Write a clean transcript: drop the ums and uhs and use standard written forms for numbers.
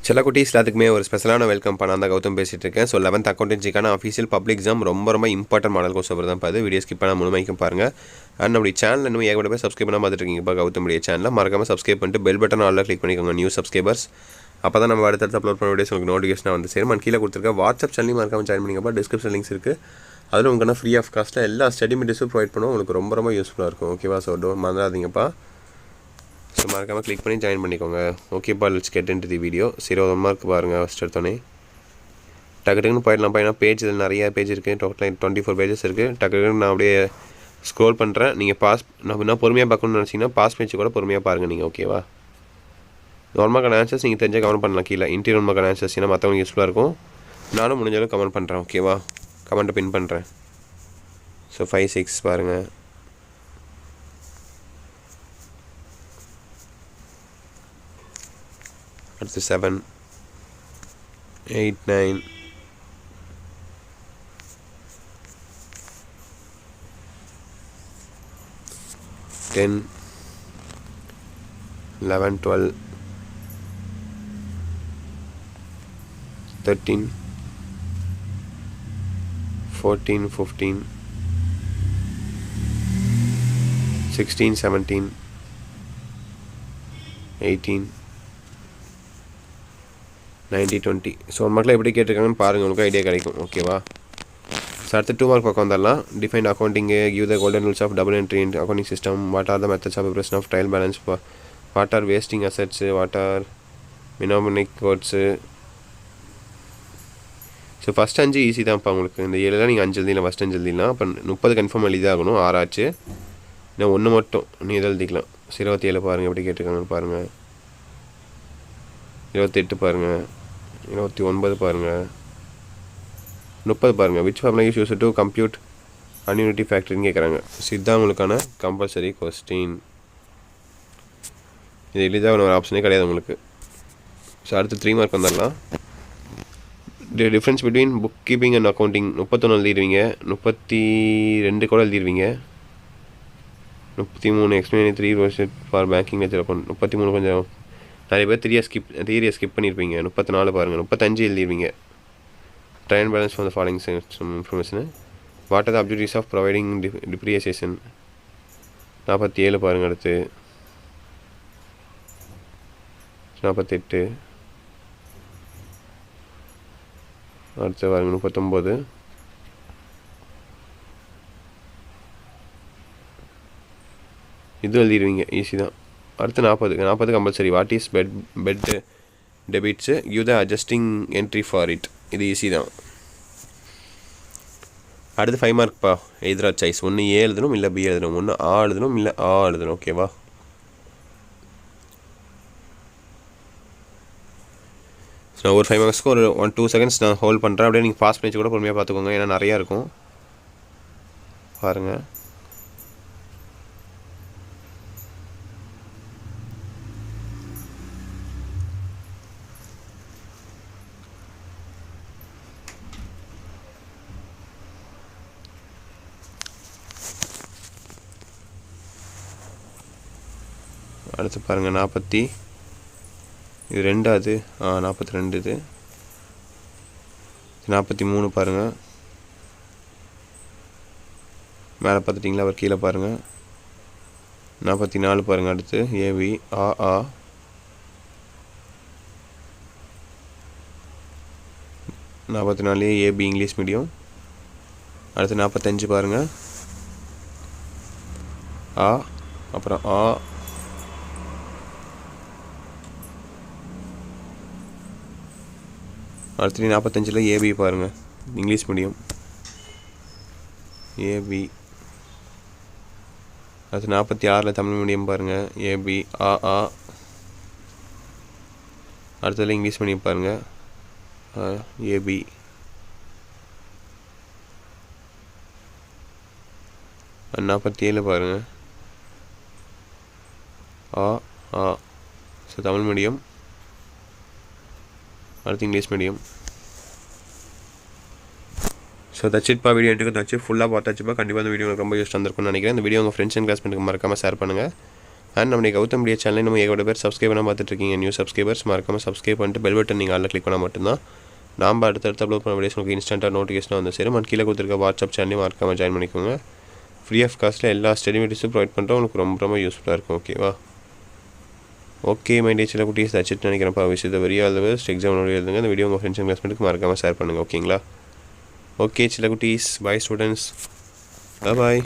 செல்லக்குட்டீஸ் எல்லாத்துக்குமே ஒரு ஸ்பெஷலான வெல்கம் பண்ண அந்த கௌதம் பேசிகிட்டு இருக்கேன். ஸோ 11th அக்கௌண்டன்சிக்கான அஃபீஷியல் பப்ளிக் எக்ஸாம் ரொம்ப இம்பார்ட்டன்ட் மாடல் கோர்ஸ் தான் பார்த்து வீடியோ ஸ்கிப் பண்ணால் முழுமைக்கும் பாருங்கள். அண்ட் நம்முடைய சேனல் இன்னும் ஏகப்பட்ட பேர் சப்ஸ்கிரைப் பண்ணால் பார்த்துட்டு இருக்கீங்க. இப்போ கௌதமுடைய சேனலில் மறக்காமல் சப்ஸ்கிரைப் பண்ணிட்டு பெல் பட்டன் ஆல்ல கிளிக் பண்ணிக்கோங்க நியூ சப்ஸ்கிரைபர்ஸ். அப்போ தான் நம்ம அடுத்தடுத்து அப்லோட் பண்ண வீடியோஸ் உங்களுக்கு நோட்டிஃபிகேஷனாக வந்து சேரும். கீழே கொடுத்துருக்க வாட்ஸ்அப் சேனலையும் மறக்காமல் ஜாயின் பண்ணிக்கப்பா. டிஸ்கிரிப்ஷன் லிங்க்ஸ் இருக்குது. அதில் உங்களுக்கு ஃப்ரீ ஆஃப் காஸ்ட்டில் எல்லா ஸ்டடி மெட்டீரியல்ஸும் ப்ரொவைட் பண்ணுவோம். உங்களுக்கு ரொம்ப யூஸ்ஃபுல்லாக இருக்கும். ஓகேவா? ஸோ மறந்துடாதீங்கப்பா. ஸோ மறக்காமல் கிளிக் பண்ணி ஜாயின் பண்ணிக்கோங்க. ஓகேப்பா, let's get into the video. 0 mark பாருங்கள் ஃபஸ்ட் எடுத்தோன்னே. டக்குன்னு போயிடலாம். ஏன்னா பேஜ் இதில் நிறையா பேஜ் இருக்குது. டோட்டலாக 24 பேஜஸ் இருக்குது. டக்குன்னு நான் அப்படியே ஸ்க்ரோல் பண்ணுறேன். நீங்கள் நான் இன்னும் பொறுமையாக பார்க்கணும்னு நினச்சிங்கன்னா பாஸ் பேஜ் கூட பொறுமையாக பாருங்கள் நீங்கள். ஓகேவா? நார்மலான ஆன்சர்ஸ் நீங்கள் தெரிஞ்சால் கமெண்ட் பண்ணலாம் கீழே. இன்டீரியர் மார்க்கான ஆன்சர்ஸ் ஏன்னா மற்றவங்களுக்கு யூஸ்ஃபுல்லாக இருக்கும். நானும் முடிஞ்சாலும் கமெண்ட் பண்ணுறேன். ஓகேவா? கமெண்ட்டை பின் பண்ணுறேன். ஸோ 5, 6 பாருங்கள். அடுத்து 7, 8, 9, 10, 11, 12, 13, 14, 15, 16, 17, 18, 90, 20. ஸோ மக்கள் எப்படி கேட்டிருக்காங்கன்னு பாருங்கள், உங்களுக்கு ஐடியா கிடைக்கும். ஓகேவா? ஸோ அடுத்து 2 மார்க் பக்கம் வந்துடலாம். Define accounting, give the golden rules of double entry in accounting system, what are the methods of preparation of trial balance, what are wasting assets, what are mnemonic codes. So first 5 easy தான்ப்பா உங்களுக்கு. இந்த 7 நீங்கள் 5 எழுதிக்கலாம். First 5 எழுதிக்கலாம். அப்போ 30 confirm எழுதிதாகணும். 6 ஆச்சு. இன்னும் 1 மட்டும் நீ எதை எழுதிக்கலாம். 27 பாருங்கள் எப்படி கேட்டிருக்காங்கன்னு பாருங்கள். 28 பாருங்கள். 29 பாருங்கள். 30 பாருங்கள். Which formula use to compute annuity ஃபேக்டரின்னு கேட்குறாங்க. இதுதான் உங்களுக்கான கம்பல்சரி கொஸ்டின். இது எளிதாக ஒரு ஆப்ஷனே கிடையாது உங்களுக்கு. ஸோ அடுத்து 3 மார்க் வந்துடலாம். Difference between book keeping and accounting 31 எழுதிடுவீங்க. 32 கூட எழுதிடுவீங்க. 33 எக்ஸ்பிளைன் 3 வருஷம் ஃபார் பேங்கிங் லெஜர் அக்கௌண்ட். 33 கொஞ்சம் நிறைய பேர் தியரியை ஸ்கிப் பண்ணியிருப்பீங்க. 34 பாருங்கள். 35 எழுதிடுவீங்க. Trial balance for the following information. What are the objectives of providing depreciation. 47 பாருங்கள். அடுத்து 48. அடுத்து பாருங்கள் 39. இது எழுதிடுவீங்க. ஈஸி தான். அடுத்து 40 compulsory. What is bad debits, give the adjusting entry for it. இது ஈஸி தான். அடுத்து 5 மார்க்ப்பா. எதிரா சாய்ஸ். ஒன்று ஏ எழுதணும், இல்லை பி எழுதணும். ஒன்று ஆ எழுதணும், இல்லை ஆ எழுதணும். ஓகேவா? நான் ஒரு 5 மார்க்ஸ்க்கு ஒரு 1-2 செகண்ட்ஸ் நான் ஹோல்ட் பண்ணுறேன். அப்படியே நீங்கள் பாஸ் பேஜ் கூட பொறுமையாக பார்த்துக்கோங்க. ஏன்னா நிறையா இருக்கும் பாருங்கள். அடுத்து பாருங்கள் 40. இது 2ஆவது. 42. இது 43 பாருங்கள். மேலே பார்த்துட்டிங்களா? அவர் கீழே பாருங்கள். 44 பாருங்கள். அடுத்து ஏவி ஆ 44 ஏபி இங்கிலீஷ் மீடியம். அடுத்து 45 பாருங்கள். அப்புறம் அடுத்து 45 ஏபி பாருங்கள். English medium AB. அடுத்து 46 தமிழ் மீடியம் பாருங்கள். ஏபி ஆ. அடுத்ததில் இங்கிலீஷ் மீடியம் பாருங்கள். ஏபி. அது 47 பாருங்கள். ஆ. So Tamil medium. அடுத்து இங்கிலீஷ் மீடியம். ஸோ தட்சிட்பா வீடியோ எடுத்து ஃபுல்லாக பார்த்தாச்சுப்பா. கண்டிப்பாக இந்த வீடியோ உங்களுக்கு ரொம்ப யூஸ் வந்திருக்கும்னு நினைக்கிறேன். இந்த வீடியோ உங்கள் ஃப்ரெண்ட்ஸ் அண்ட் கிளாஸ்மேட்டுக்கு மறக்காமல் ஷேர் பண்ணுங்கள். அண்ட் நம்ம கௌதம் மீடியா சேனல் நம்ம ஏகப்பட்ட பேர் சப்ஸ்கிரைப் பண்ணால் பார்த்துட்ருக்கீங்க. நியூ சப்ஸ்கிரைபர்ஸ் மறக்காமல் சப்ஸ்கிரைப் பண்ணிட்டு பெல் பட்டன் நீங்கள் ஆளில் கிளிக் பண்ணால் மட்டும்தான் நாம் அடுத்தடுத்து அப்லோட் பண்ண வீடியோஸ் உங்களுக்கு இன்ஸ்டன்ட்டாக நோட்டிஃபிகேஷன் வந்து சேரும். அண்ட் கீழே கொடுத்துருக்க வாட்ஸ்அப் சேனலையும் மறக்காமல் ஜாயின் பண்ணிக்கோங்க. ஃப்ரீ ஆஃப் காஸ்ட்டில் எல்லா ஸ்டடி மெட்டீரியல்ஸும் ப்ரொவைட் பண்ணுறோம். உங்களுக்கு ரொம்ப யூஸ்ஃபுல்லாக இருக்கும். ஓகேவா? ஓகே மை டே சில குட்டீஸ் வச்சுட்டு நினைக்கிறேன்ப்பா. விஷயத்தை very all the best. Exam எழுதுங்க. இந்த வீடியோ உங்கள் ஃப்ரெண்ட்ஸ் அண்ட் கிளாஸ்மேட்டுக்கு மறக்காமல் ஷேர் பண்ணுங்கள். ஓகேங்களா? ஓகே சில குட்டீஸ், பாய் ஸ்டூடெண்ட்ஸ், பாய்.